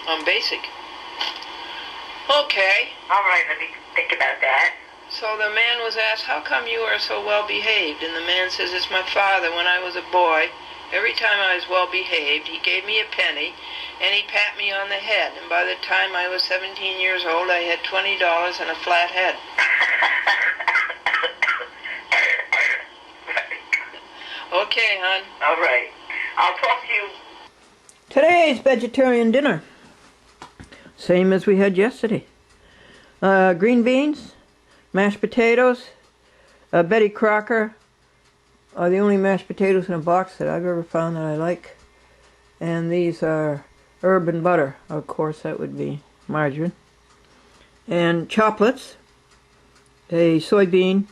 on basic. Okay. All right, let me think about that. So the man was asked, how come you are so well behaved? And the man says, it's my father. When I was a boy, every time I was well behaved, he gave me a penny and he pat me on the head. And by the time I was 17 years old, I had $20 and a flat head. Okay, hon. All right. I'll talk to you. Today's vegetarian dinner. Same as we had yesterday. Green beans, mashed potatoes, Betty Crocker are the only mashed potatoes in a box that I've ever found that I like. And these are herb and butter. Of course, that would be margarine. And chocolates, a soybean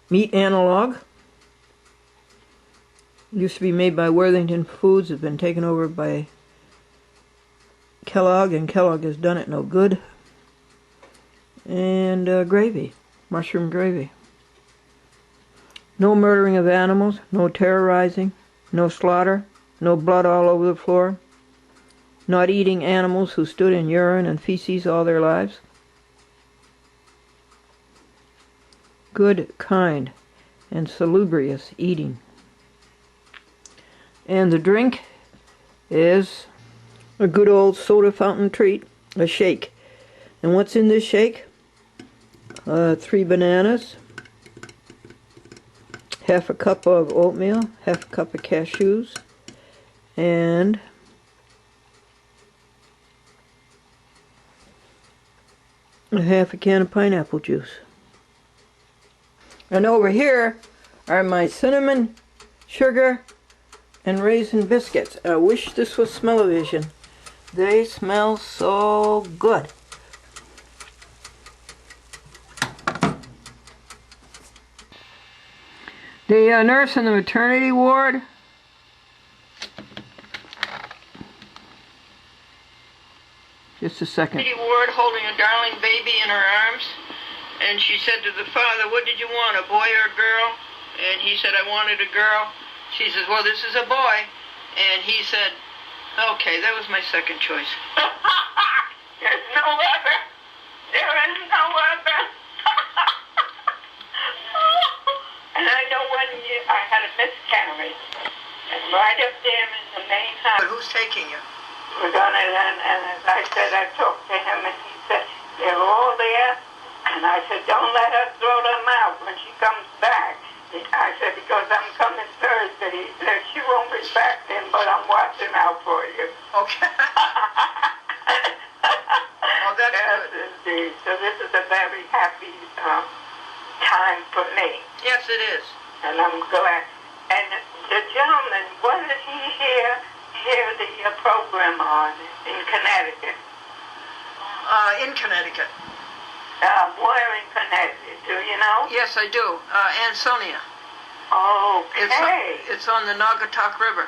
meat analog. Used to be made by Worthington Foods, has been taken over by Kellogg, and Kellogg has done it no good. And gravy, mushroom gravy. No murdering of animals, no terrorizing, no slaughter, no blood all over the floor, not eating animals who stood in urine and feces all their lives. Good, kind, and salubrious eating. And the drink is a good old soda fountain treat, a shake. And what's in this shake? 3 bananas, half a cup of oatmeal, half a cup of cashews, and a half a can of pineapple juice. And over here are my cinnamon, sugar, and raisin biscuits. I wish this was smell-o-vision. They smell so good. The nurse in the maternity ward just a second. Maternity ward holding a darling baby in her arms, and she said to the father, what did you want, a boy or a girl? And he said, I wanted a girl. She says, well, this is a boy. And he said, okay, that was my second choice. There's no other. There is no other. And I know one year I had a miscarriage. And right up there in the main house. But who's taking you? We're going to, and as I said, I talked to him and he said, they're all there. And I said, don't let her throw them out when she comes back. I said, because I'm coming Thursday. He said, she won't be back then, but I'm watching out for you. Okay. Oh, that's yes, good. Indeed. So this is a very happy time for me. Yes, it is. And I'm glad. And the gentleman, what did he hear the program on in Connecticut? In Connecticut. Where in Connecticut, do you know? Yes, I do. Ansonia. Okay. It's on the Naugatuck River.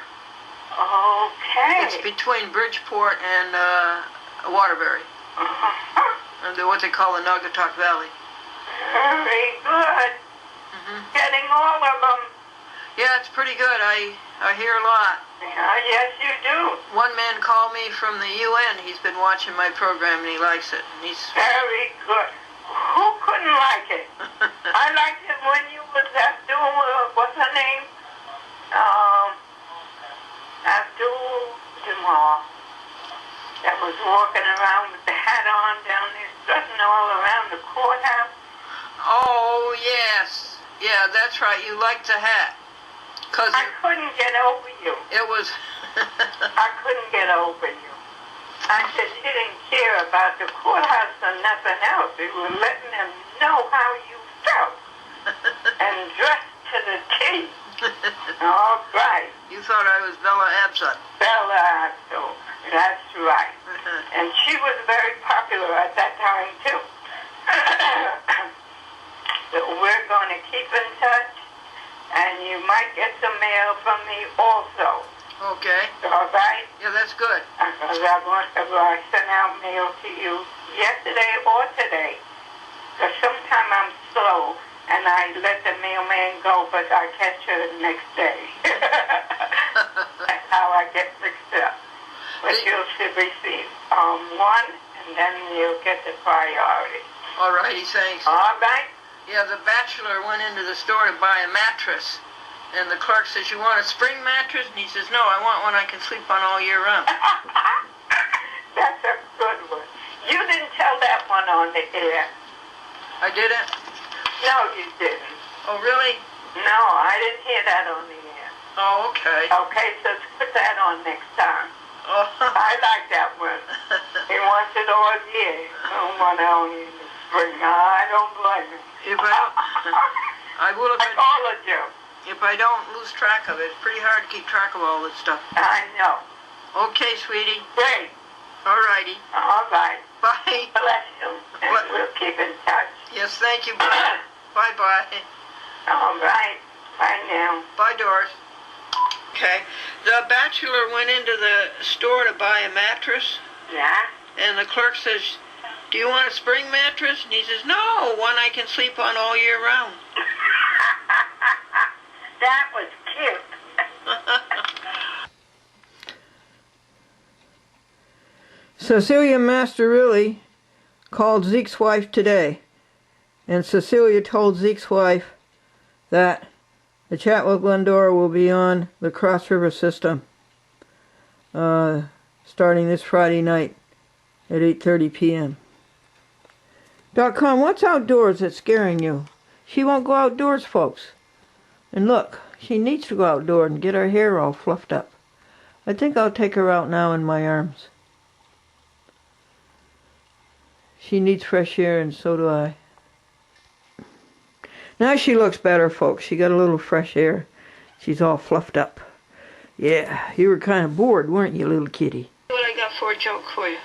Okay. It's between Bridgeport and Waterbury. And what they call the Naugatuck Valley. Very good. Getting all of them. Yeah, it's pretty good. I hear a lot. Yes, you do. One man called me from the UN. He's been watching my program and he likes it. And he's very good. Who couldn't like it? I liked it when you was Abdul, what's her name? Abdul Jamal. That was walking around with the hat on down there, strutting all around the courthouse. Oh, yes. Yeah, that's right. You liked the hat. I couldn't get over you. It was... I couldn't get over you. I said you didn't care about the courthouse or nothing else. You were letting them know how you felt. And dressed to the T. All right. You thought I was Bella Absat. Bella Absat. That's right. And she was very popular at that time, too. So we're going to keep in touch. And you might get some mail from me also. Okay. All right? Yeah, that's good. Because I sent out mail to you yesterday or today. Because sometimes I'm slow and I let the mailman go, but I catch her the next day. That's how I get fixed up. But you should receive. one, and then you'll get the priority. All righty, thanks. All right? Yeah, the bachelor went into the store to buy a mattress. And the clerk says, "You want a spring mattress?" And he says, "No, I want one I can sleep on all year round." That's a good one. You didn't tell that one on the air. I didn't? No, you didn't. Oh, really? No, I didn't hear that on the air. Oh, okay. Okay, so put that on next time. Oh. I like that one. He wants it all year. He don't want it only in the spring. I don't blame him. If I will I followed you. if I don't lose track of it. It's pretty hard to keep track of all this stuff. I know. Okay, sweetie. Great. All righty. All right. Bye. Bless you. And we'll keep in touch. Yes, thank you. Bye-bye. All right. Bye now. Bye, Doris. Okay. The bachelor went into the store to buy a mattress, Yeah? and the clerk says, "Do you want a spring mattress?" And he says, "No, one I can sleep on all year round." That was cute. Cecilia Masterilli called Zeke's wife today, and Cecilia told Zeke's wife that the chat with Glendora will be on the Cross River system starting this Friday night at 8:30 p.m. .com, what's outdoors that's scaring you? She won't go outdoors, folks. And look, she needs to go outdoors and get her hair all fluffed up. I think I'll take her out now in my arms. She needs fresh air, and so do I. Now she looks better, folks. She got a little fresh air. She's all fluffed up. Yeah, you were kind of bored, weren't you, little kitty? What I got for a joke for you.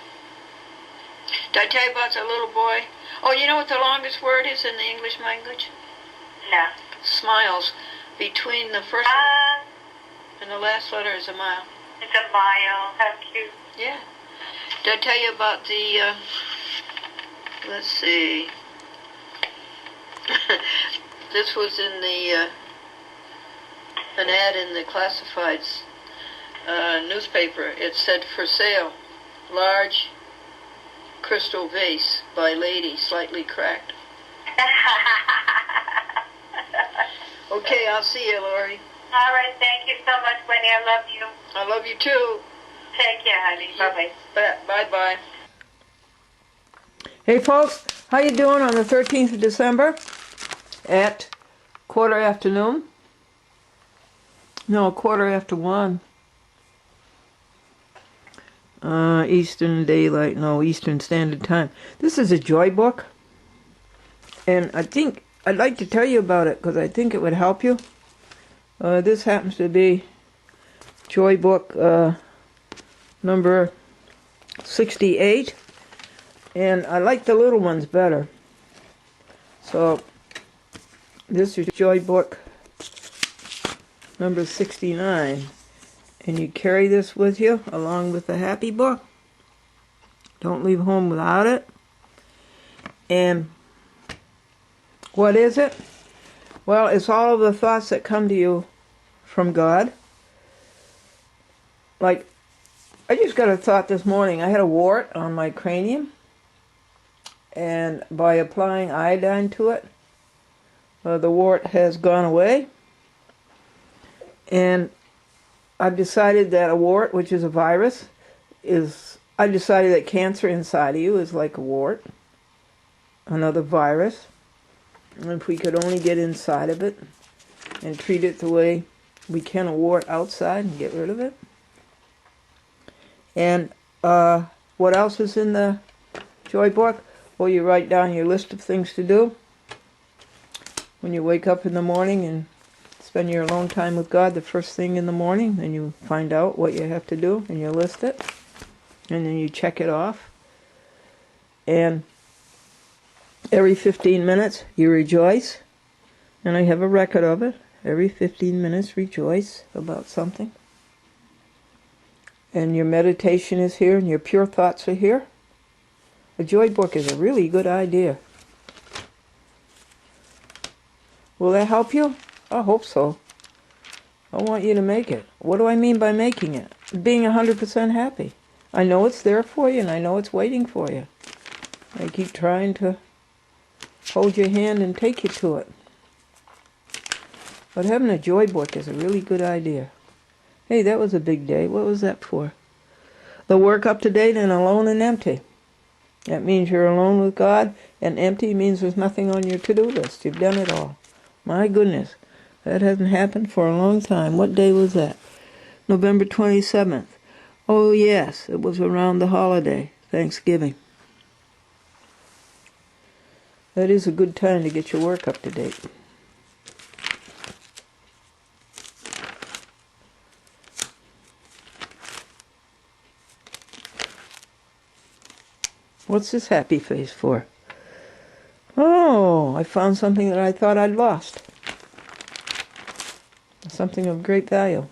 Did I tell you about the little boy? Oh, you know what the longest word is in the English language? No. Smiles. Between the first and the last letter is a mile. It's a mile. How cute. Yeah. Did I tell you about the, let's see. This was in the, an ad in the classifieds newspaper. It said, "For sale, large crystal vase by lady, slightly cracked." Okay, I'll see you, Lori. All right. Thank you so much, Winnie. I love you. I love you too. Take care, honey. Bye-bye. Bye-bye. Hey folks, how you doing on the 13th of December at quarter after 1? Eastern Daylight, no, Eastern Standard Time. This is a joy book, and I think I'd like to tell you about it because I think it would help you. This happens to be joy book number 68, and I like the little ones better. So this is joy book number 69, and you carry this with you along with the happy book. Don't leave home without it. And what is it? Well, it's all of the thoughts that come to you from God. Like, I just got a thought this morning. I had a wart on my cranium, and by applying iodine to it, the wart has gone away. And I've decided that a wart, which is a virus, I've decided that cancer inside of you is like a wart, another virus. And if we could only get inside of it and treat it the way we can a wart outside and get rid of it. And what else is in the joy book? Well, you write down your list of things to do when you wake up in the morning and spend your alone time with God the first thing in the morning. Then you find out what you have to do and you list it. And then you check it off. And every 15 minutes you rejoice. And I have a record of it. Every 15 minutes rejoice about something. And your meditation is here and your pure thoughts are here. A joy book is a really good idea. Will that help you? I hope so. I want you to make it. What do I mean by making it? Being 100% happy. I know it's there for you, and I know it's waiting for you. I keep trying to hold your hand and take you to it. But having a joy book is a really good idea. Hey, that was a big day. What was that for? The work up to date and alone and empty. That means you're alone with God, and empty means there's nothing on your to-do list. You've done it all. My goodness, that hasn't happened for a long time. What day was that? November 27th. Oh yes, it was around the holiday, Thanksgiving. That is a good time to get your work up to date. What's this happy face for? Oh, I found something that I thought I'd lost. Something of great value.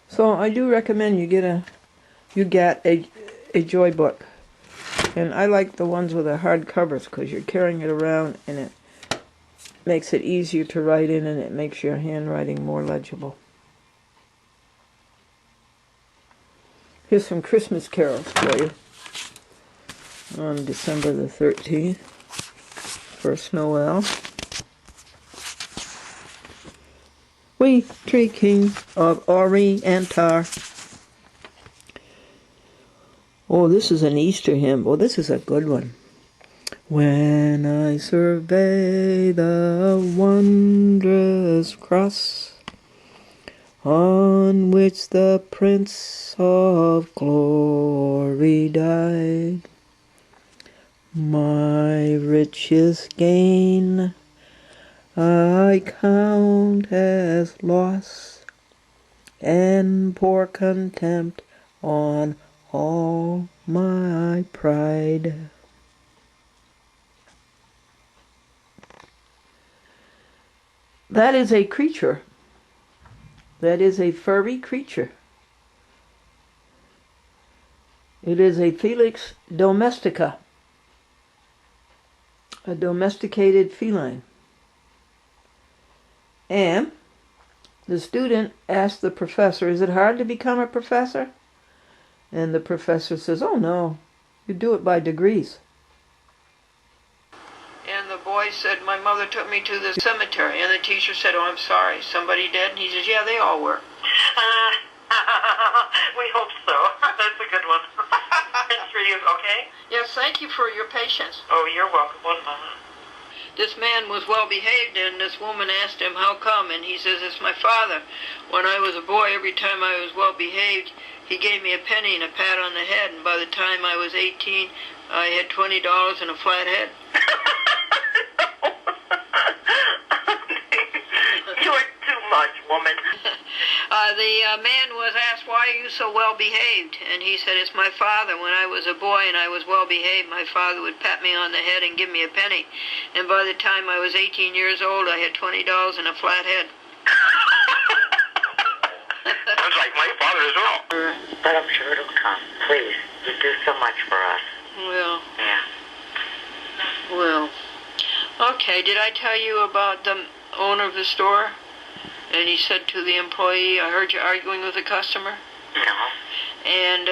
So I do recommend you get a joy book. And I like the ones with the hard covers because you're carrying it around and it makes it easier to write in and it makes your handwriting more legible. Here's some Christmas carols for you on December the 13th, first Noel. We three kings of Orientar. Oh, this is an Easter hymn. Oh, this is a good one. When I survey the wondrous cross on which the Prince of Glory died, my richest gain I count as loss, and pour contempt on all my pride. That is a creature. That is a furry creature. It is a Felix domestica, a domesticated feline. And the student asked the professor, is it hard to become a professor? And the professor says, oh no, you do it by degrees. And the boy said, my mother took me to the cemetery. And the teacher said, oh, I'm sorry, somebody dead? And he says, yeah, they all were. We hope so. That's a good one. It's for you, okay? Yes, thank you for your patience. Oh, you're welcome. 1 moment. This man was well behaved, and this woman asked him, how come? And he says, it's my father. When I was a boy, every time I was well behaved, he gave me a penny and a pat on the head, and by the time I was 18, I had $20 and a flat head. You're too much, woman. The man was asked, why are you so well behaved? And he said, it's my father. When I was a boy and I was well behaved, my father would pat me on the head and give me a penny. And by the time I was 18 years old, I had $20 and a flat head. Sounds like my father as well. But I'm sure it'll come. Please, you do so much for us. Well. Yeah. Well. Okay, did I tell you about the owner of the store? And he said to the employee, I heard you arguing with a customer. No. And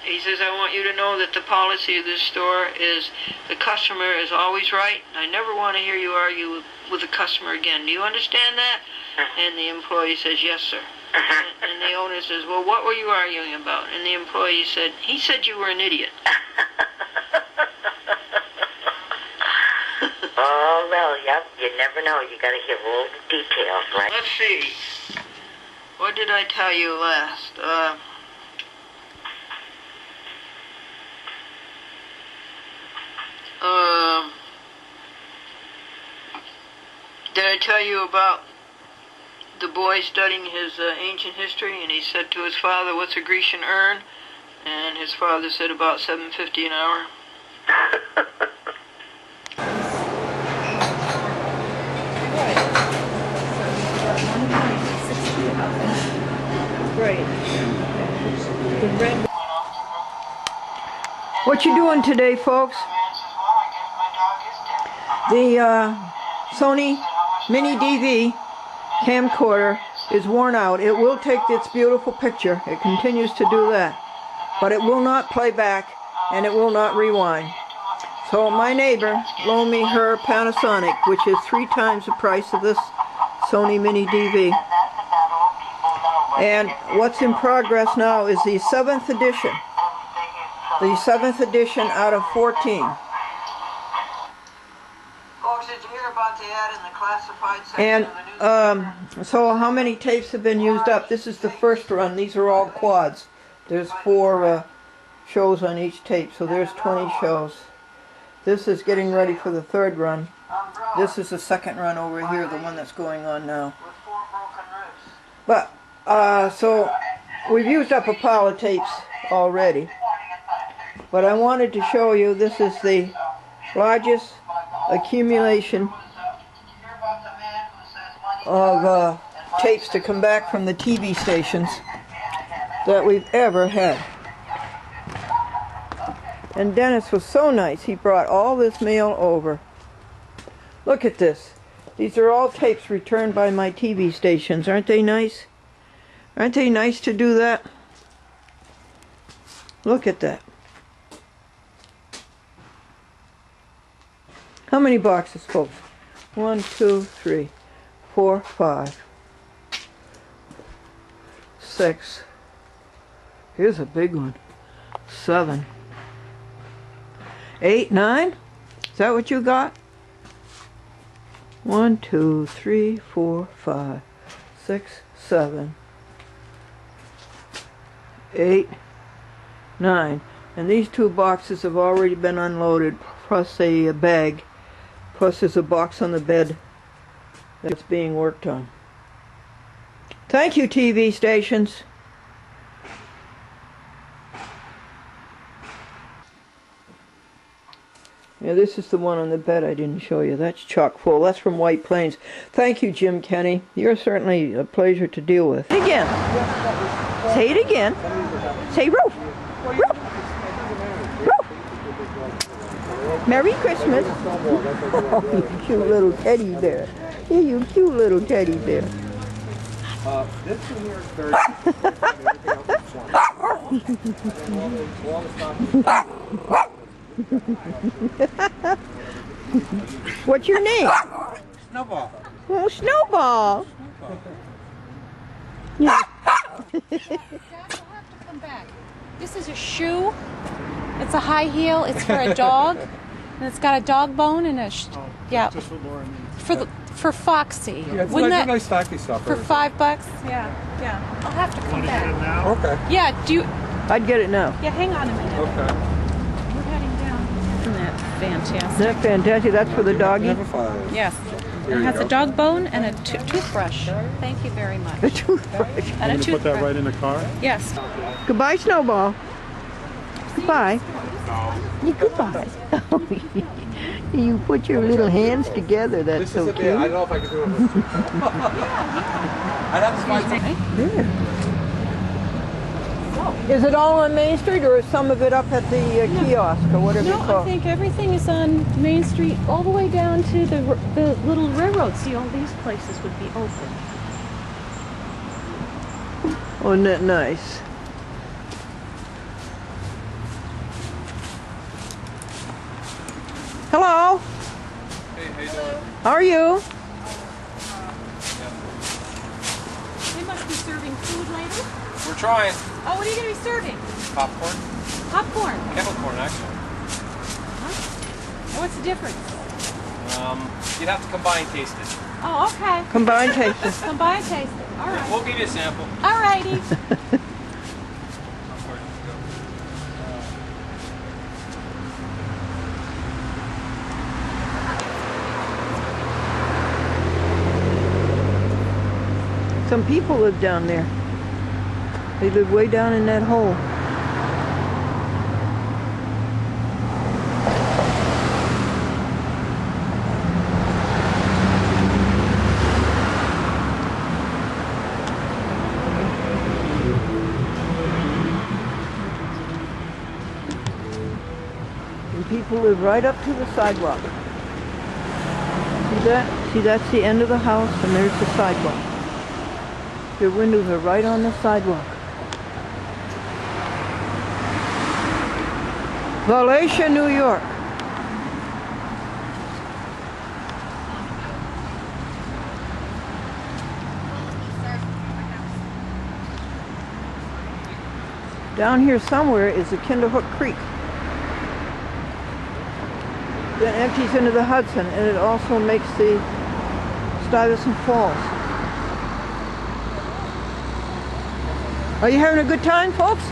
he says, I want you to know that the policy of this store is the customer is always right. I never want to hear you argue with a customer again. Do you understand that? And the employee says, yes, sir. And the owner says, well, what were you arguing about? And the employee said, he said you were an idiot. Oh, well, yep, you never know. You got to hear all the details, right? Let's see. What did I tell you last? Did I tell you about the boy studying his ancient history, and he said to his father, what's a Grecian urn? And his father said about $7.50 an hour. Great. What you doing today, folks? The Sony Mini DV camcorder is worn out, it will take its beautiful picture. It continues to do that. But it will not play back, and it will not rewind. So my neighbor loaned me her Panasonic, which is 3 times the price of this Sony Mini DV. And what's in progress now is the 7th edition. The 7th edition out of 14. Folks, did you hear about the ad in the classified section of the newspaper? So how many tapes have been used up? This is the first run. These are all quads. There's 4 shows on each tape, so there's 20 shows. This is getting ready for the 3rd run. This is the 2nd run over here, the one that's going on now. With 4 broken roofs. But, so we've used up a pile of tapes already. But I wanted to show you, this is the largest accumulation of tapes to come back from the TV stations that we've ever had. And Dennis was so nice, he brought all this mail over. Look at this. These are all tapes returned by my TV stations. Aren't they nice? Aren't they nice to do that? Look at that. How many boxes, folks? 1, 2, 3, 4, 5, 6. Here's a big one. 7, 8, 9. Is that what you got? 1, 2, 3, 4, 5, 6, 7, 8, 9. And these 2 boxes have already been unloaded, plus a bag. Plus there's a box on the bed that's being worked on. Thank you, TV stations. Yeah, this is the one on the bed I didn't show you. That's chock full. That's from White Plains. Thank you, Jim Kenny. You're certainly a pleasure to deal with. Again. Say it again. Say roof. Roof. Merry Christmas. Oh, you cute little teddy bear. Yeah, you cute little teddy bear. This one here is very What's your name? Snowball. Oh, Snowball. Yeah. Dad, you'll have to come back. This is a shoe. It's a high heel. It's for a dog. And it's got a dog bone and a yeah. Just for Laura and me. For Foxy. Yeah, it's Wouldn't like that a nice stocky stuff. for $5? Yeah. I'll have to come back. Okay. Yeah. Do you? I'd get it now. Yeah. Hang on a minute. Okay. We're heading down. Isn't that fantastic? Isn't that fantastic? That's for the doggy. Never files. Yes. There It you has go. a dog bone and a toothbrush. Thank you very much. A toothbrush. And a Put toothbrush. that right in the car? Yes. Goodbye, Snowball. Goodbye. Yeah, goodbye. You put your little hands together. That's so cute. I don't know if I can do it with two. I'd have to find something. There. Is it all on Main Street, or is some of it up at the kiosk, or whatever No, it's I called? think everything is on Main Street all the way down to the little railroad. See, all these places would be open. Oh, isn't that nice? Hello. Hey, how you doing? How are you? They must be serving food later. We're trying. Oh, what are you going to be serving? Popcorn? Popcorn. Kettle corn, actually. What's the difference? You'd have to combine taste it. Oh, okay. Combined tastes. Combined taste. All right. We'll give you a sample. All righty. Some people live down there. They live way down in that hole. And people live right up to the sidewalk. See that? See, that's the end of the house, and there's the sidewalk. Their windows are right on the sidewalk. Valencia, New York. Down here somewhere is the Kinderhook Creek. That empties into the Hudson, and it also makes the Stuyvesant Falls. Are you having a good time, folks?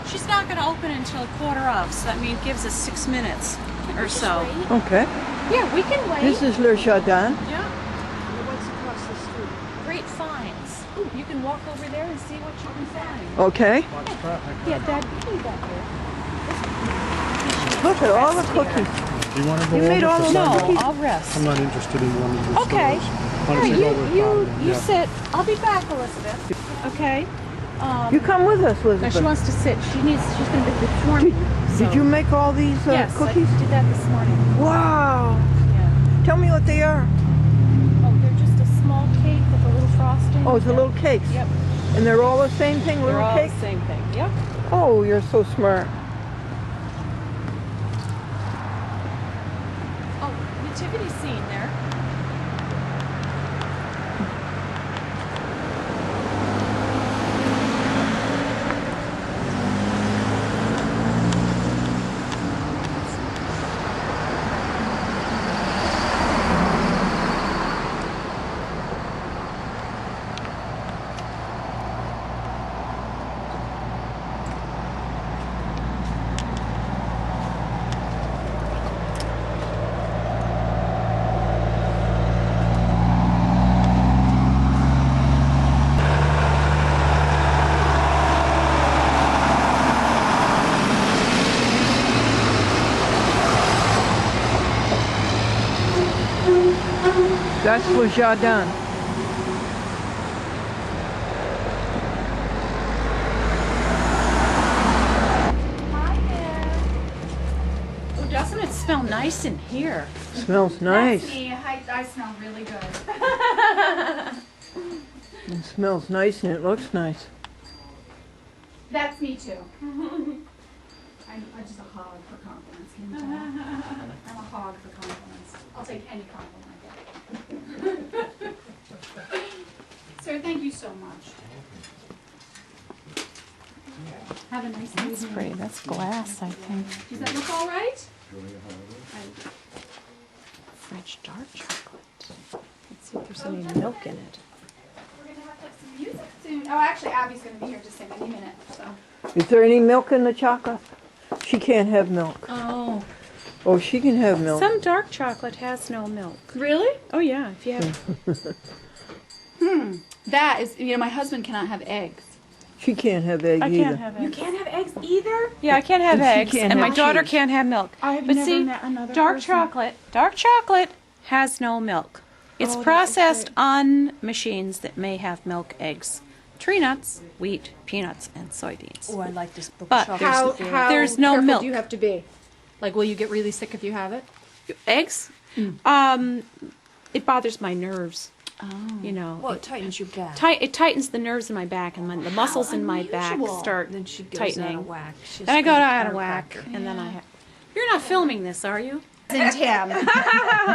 She's not going to open until 1:15, so that means it gives us 6 minutes or so. Okay. Yeah, we can wait. This is Le Jardin. Yeah. What's across the street? Great finds. You can walk over there and see what you can find. Okay. Yeah, Dad, you need that there. Look at all the cookies. Do you want to go You made all those cookies? I'll rest. I'm not interested in one of the Okay. stores. Why don't you go with You Yeah. sit. I'll be back, Elizabeth. Okay. You come with us, No, Elizabeth. she wants to sit. She's going to be before me. Did you make all these Yes, cookies? I did that this morning. Wow. Yeah. Tell me what they are. Oh, they're just a small cake with a little frosting. Oh, it's a little cakes. Yep. And they're all the same thing, They're little all cakes? the same thing. Yep. Oh, you're so smart. Oh, nativity scene there. That's Le Jardin. Oh, doesn't it smell nice in here? Smells nice. That's me. I smell really good. It smells nice and it looks nice. That's me too. I'm just a hog for compliments. Can you tell? I'm a hog for compliments. I'll take any compliment I get. Sir, thank you so much. Have a nice That's evening. pretty. That's glass, I think. Does that look all right? French dark chocolate. Let's see if there's any milk in it. We're gonna have some music soon. Oh, actually, Abby's gonna be here just in any minute. So. Is there any milk in the chocolate? She can't have milk. Oh. Oh, she can have milk. Some dark chocolate has no milk. Really? Oh yeah, if you have. That is, my husband cannot have eggs. She can't have egg I either. can't have You eggs. can't have eggs either? Yeah, I can't have And she eggs, can't and my have daughter cheese. can't have milk. I have But never see, met another dark person. chocolate has no milk. It's Oh, that is processed great. on machines that may have milk, eggs, tree nuts, wheat, peanuts, and soybeans. Oh, I like this book. But chocolate. there's no careful milk. do you have to be? Like, will you get really sick if you have it? Eggs? It bothers my nerves. You know, Well, it tightens your back. it tightens the nerves in my back, and the muscles in my back start Then she goes tightening. out of whack. She's Then I go got a out of whack, chiropractor. and then I have. You're not filming this, are you? And Tim.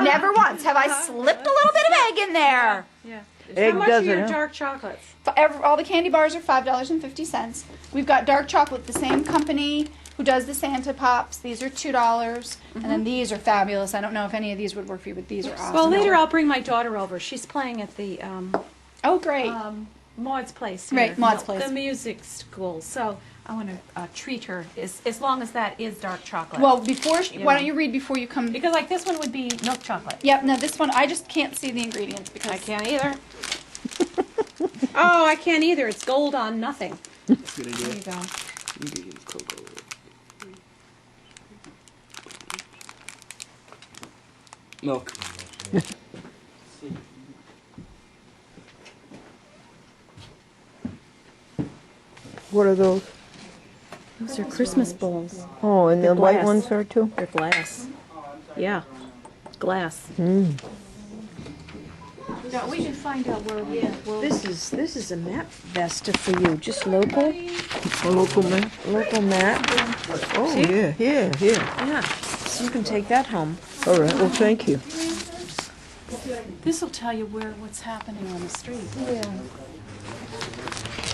Never once have I slipped a little bit of egg in there. Yeah. Egg How much does are your it, huh? dark chocolates? All the candy bars are $5.50. We've got dark chocolate, the same company who does the Santa Pops. These are $2. And then these are fabulous. I don't know if any of these would work for you, but these are awesome. Well, later I'll bring my daughter over. She's playing at the Oh, great. Maud's place. Here. Right, Maud's place. The music school. So I want to treat her as long as that is dark chocolate. Well, why don't know. you read before you come? because like this one would be milk chocolate. Yep, no, this one, I just can't see the ingredients because I can't either. Oh, I can't either. It's gold on nothing. There you go. Milk. What are those? Those are Christmas bowls. Oh, and They're the white glass. ones are too? They're glass. Yeah, glass. Mm. Yeah, we can find out where we'll This is a map, Vesta, for you. Just local A local map? map. Oh, See? yeah. Yeah. So you can take that home. All right, well, thank you. This will tell you what's happening on the street.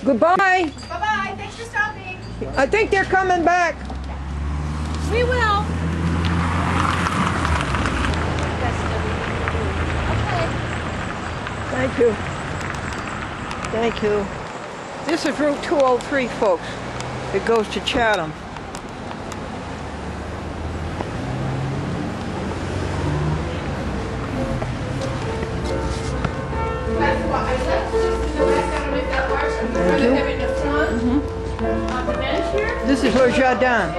Goodbye. Bye-bye. Thanks for stopping. I think they're coming back. We will. Thank you. Thank you. This is Route 203, folks. It goes to Chatham. This is Le Jardin.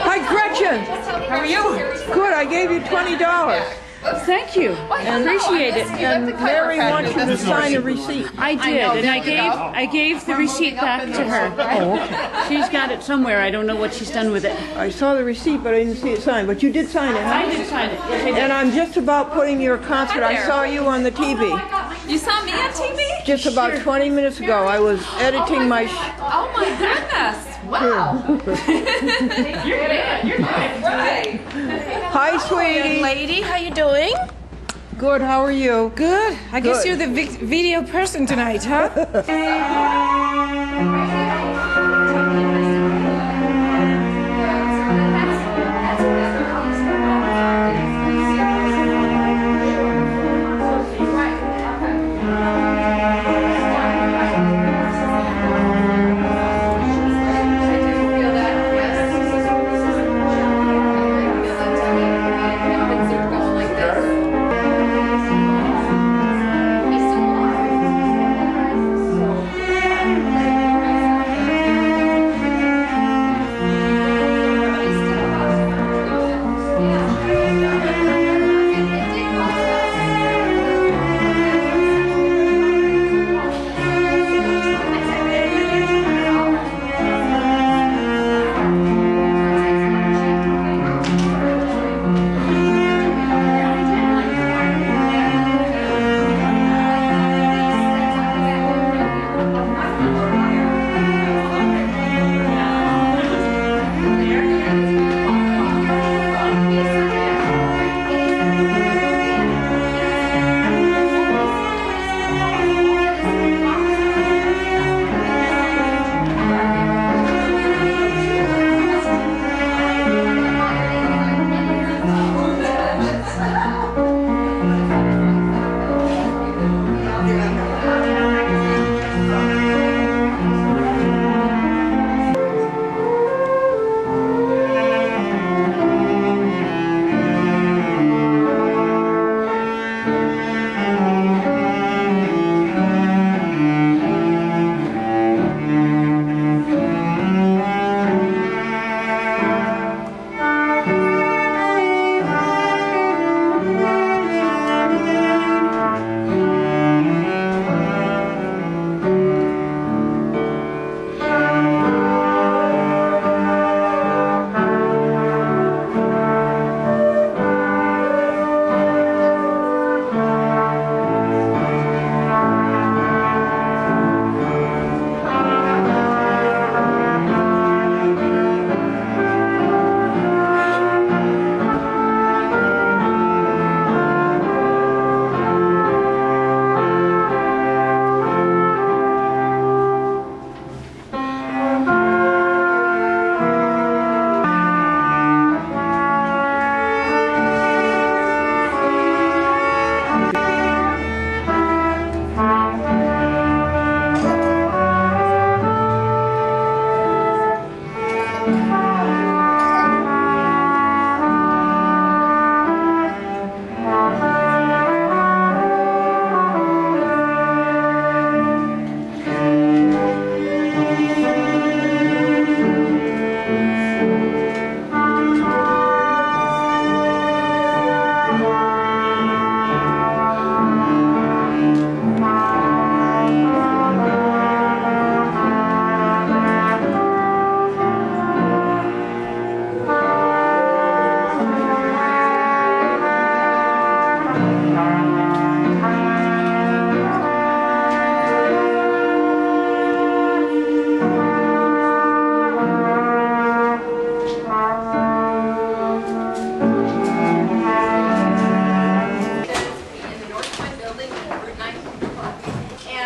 Hi, Gretchen. How are you? Good, I gave you $20. Thank you. Appreciate it. And Mary wants you to sign a receipt. I did, and I gave the receipt back to her. Oh, okay. She's got it somewhere. I don't know what she's done with it. I saw the receipt, but I didn't see it signed. But you did sign it, huh? I did sign it. Yes, I did. And I'm just about putting your concert. I saw you on the TV. You saw me on TV? Just about 20 minutes ago. I was editing my... Oh my goodness! Wow! You're good. You're good. Right. Hi, sweetie. Lady, how you doing? Good, how are you? Good. I guess Good. you're the video person tonight, huh?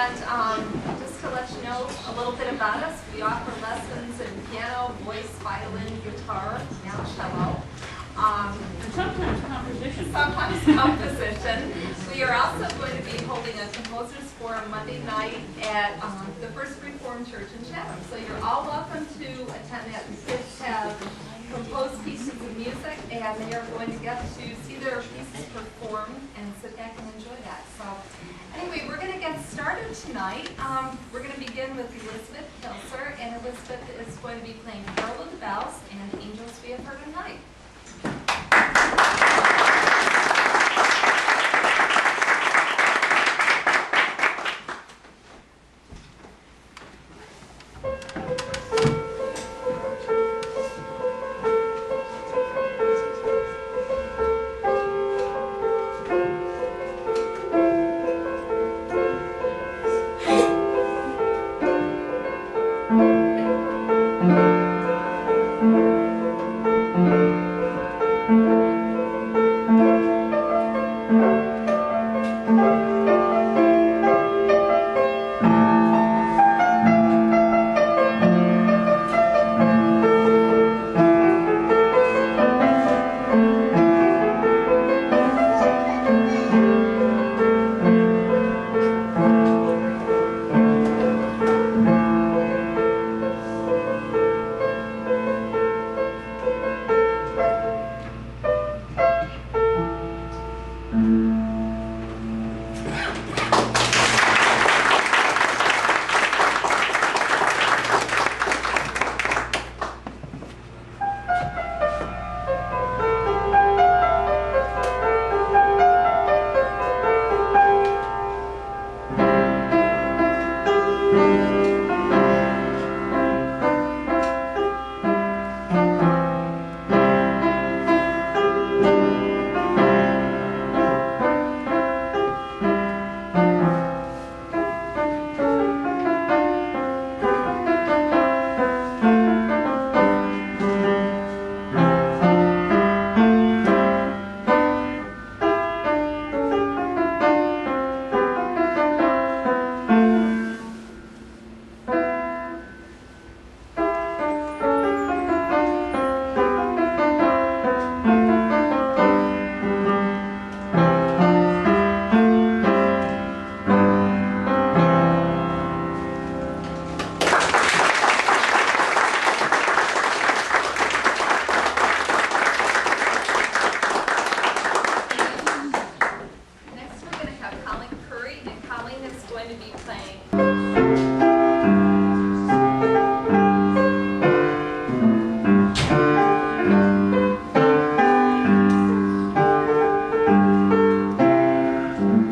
And just to let you know a little bit about us, we offer lessons in piano, voice, violin, guitar, and cello. And sometimes composition. Sometimes composition. We are also going to be holding a composers forum Monday night at the First Reformed Church in Chatham. So you're all welcome to attend that. The kids have composed pieces of music, and they are going to get to see their pieces performed and sit back and enjoy that. So anyway, we're going to get started tonight. We're going to begin with Elizabeth Pilser, and Elizabeth is going to be playing Carol of the Bells and Angels We Have Heard Tonight.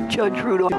Judge Rudolph.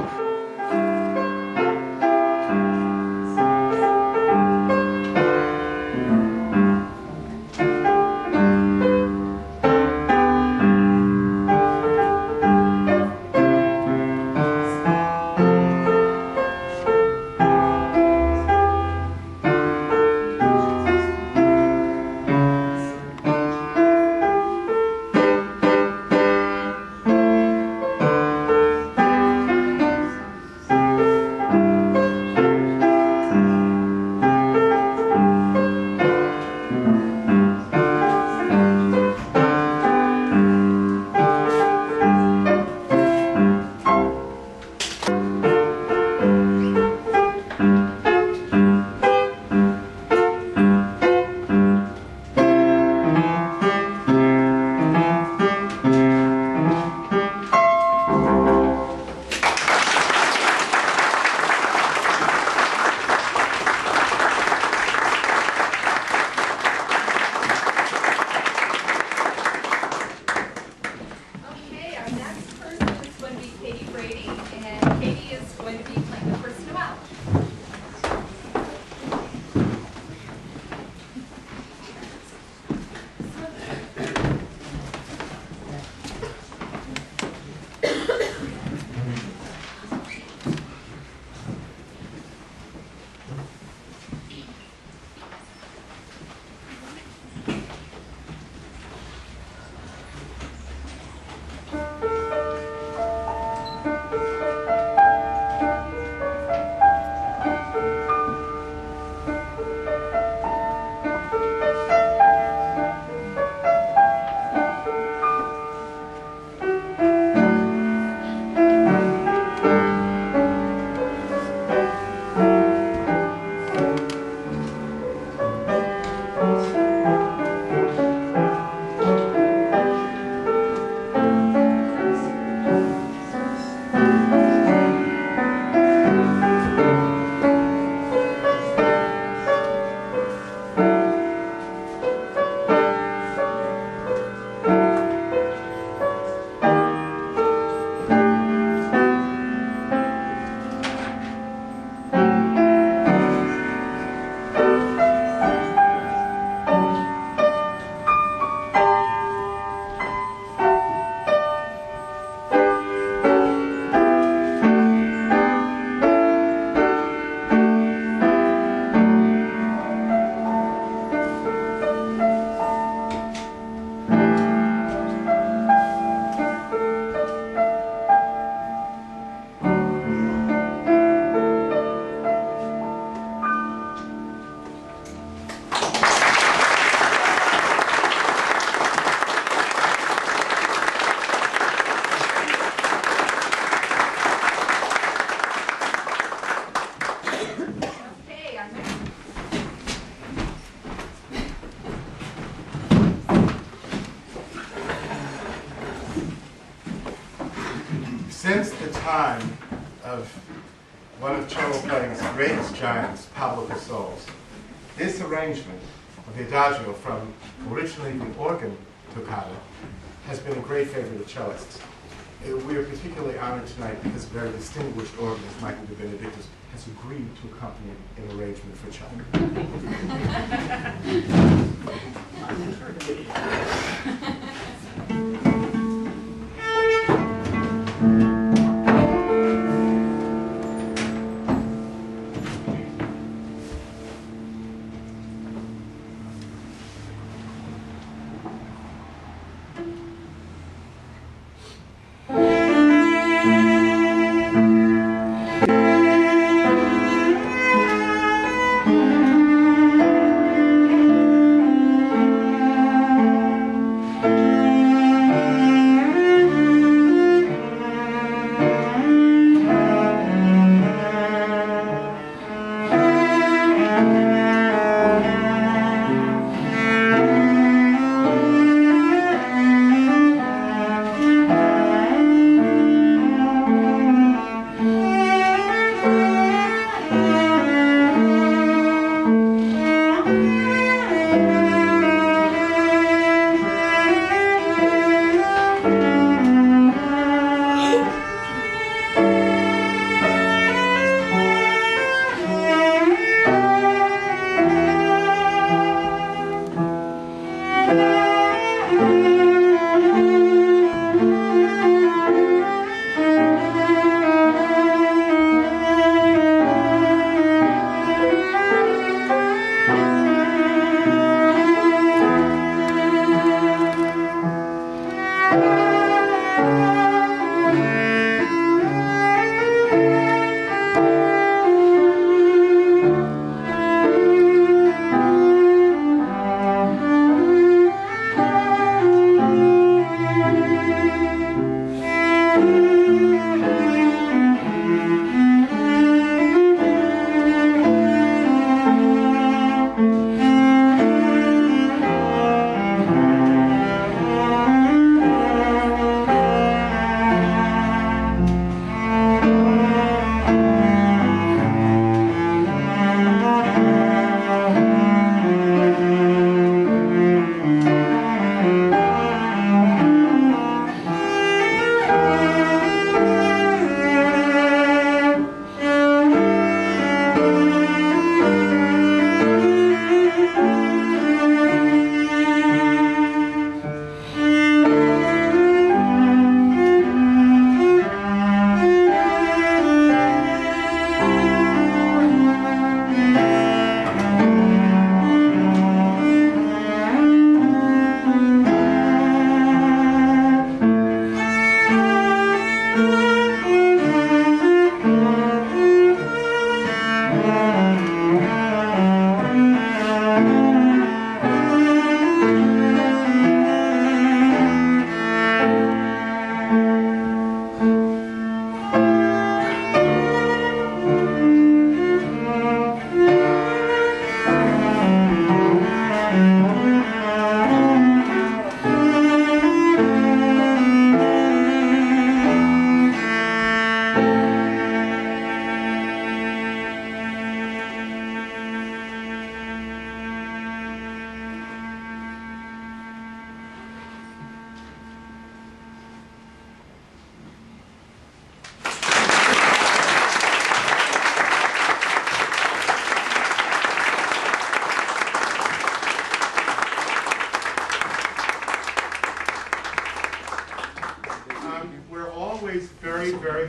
time of one of cello playing's greatest giants, Pablo Casals. This arrangement of the Adagio from originally the organ toccata has been a great favorite of cellists. We are particularly honored tonight because a very distinguished organist, Michael de Benedictus, has agreed to accompany an arrangement for cello.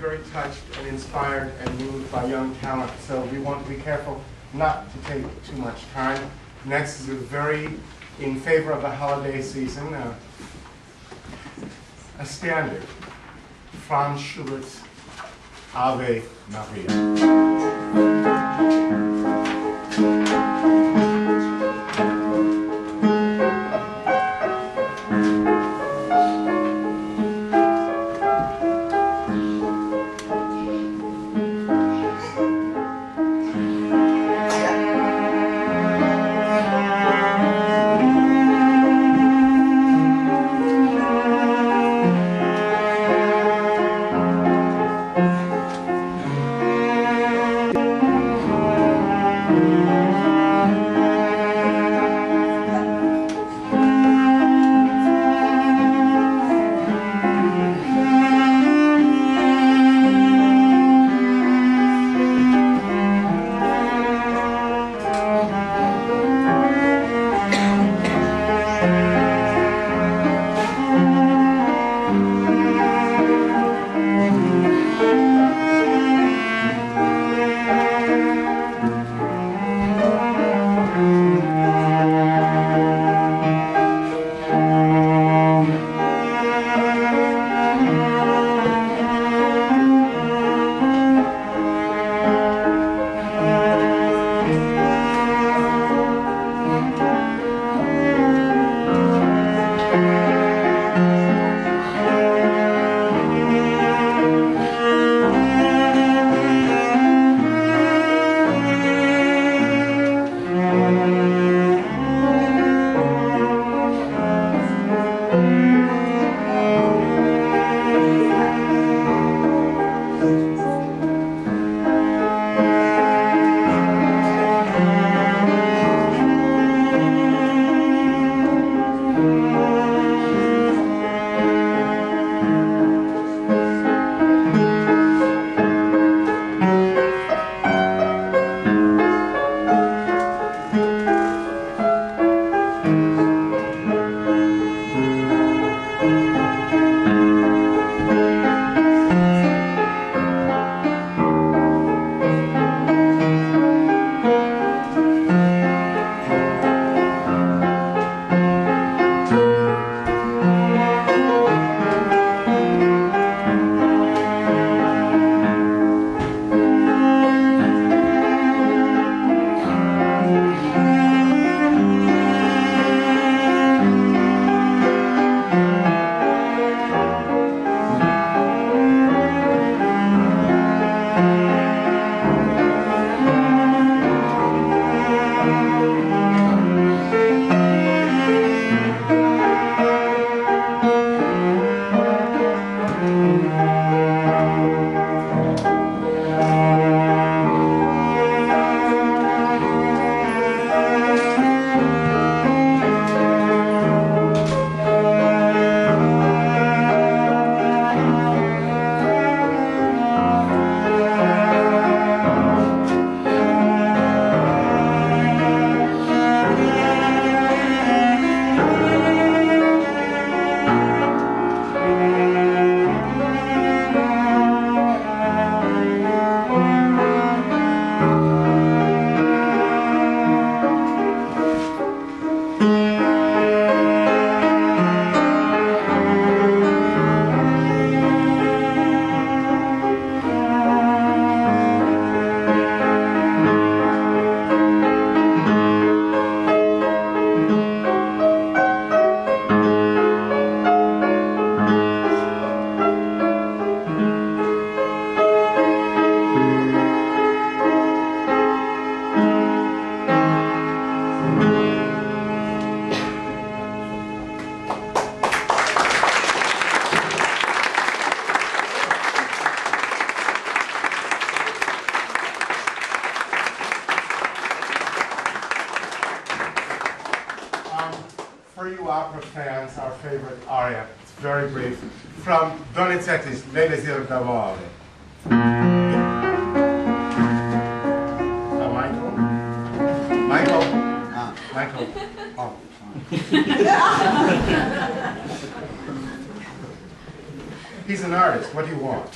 Very touched and inspired and moved by young talent, so we want to be careful not to take too much time. Next is a very in favor of the holiday season, a standard, Franz Schubert's Ave Maria. opera fans our favorite aria. It's very brief. From Donizetti's Le Désir d'Amore. Michael? Michael? Michael. Oh. He's an artist. What do you want?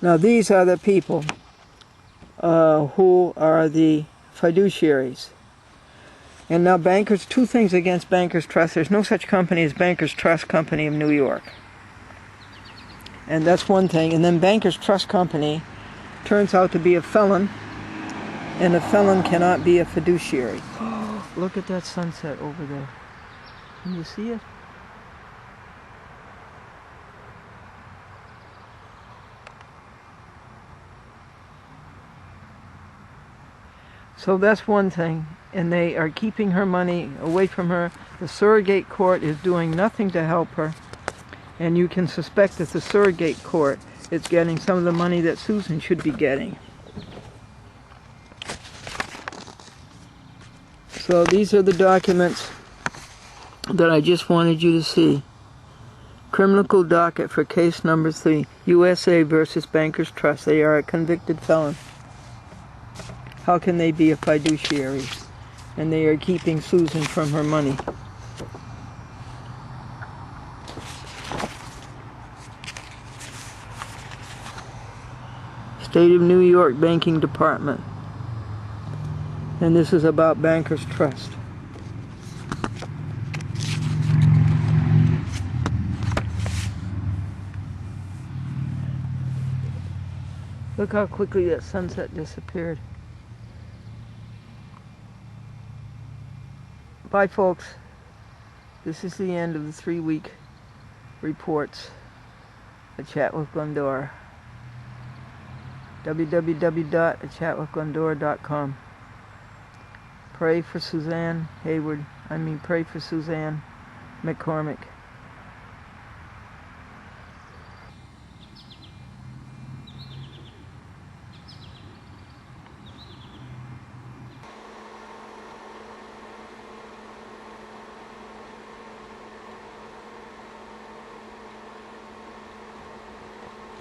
Now these are the people who are the fiduciaries. And now bankers, two things against Bankers Trust. There's no such company as Bankers Trust Company of New York. And that's one thing. And then Bankers Trust Company turns out to be a felon, and a felon cannot be a fiduciary. Look at that sunset over there. Can you see it? So that's one thing, and they are keeping her money away from her. The surrogate court is doing nothing to help her, and you can suspect that the surrogate court is getting some of the money that Susan should be getting. So these are the documents that I just wanted you to see. Criminal docket for case number 3, USA versus Bankers Trust. They are a convicted felon. How can they be a fiduciary? And they are keeping Susan from her money. State of New York Banking Department. And this is about Bankers Trust. Look how quickly that sunset disappeared. Bye, folks. This is the end of the 3-week reports. A Chat with Glendora. www.achatwithglendora.com. Pray for Suzanne Hayward. Pray for Suzanne McCormick.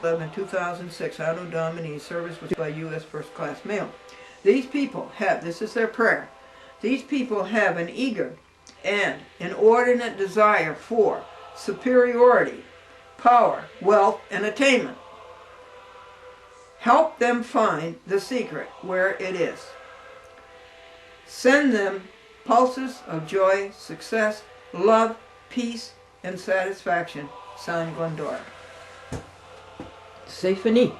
In 2006, Anno Domini service was by U.S. first class mail. These people have, this is their prayer, these people have an eager and inordinate desire for superiority, power, wealth, and attainment. Help them find the secret where it is. Send them pulses of joy, success, love, peace, and satisfaction. Signed, Glendora. C'est fini.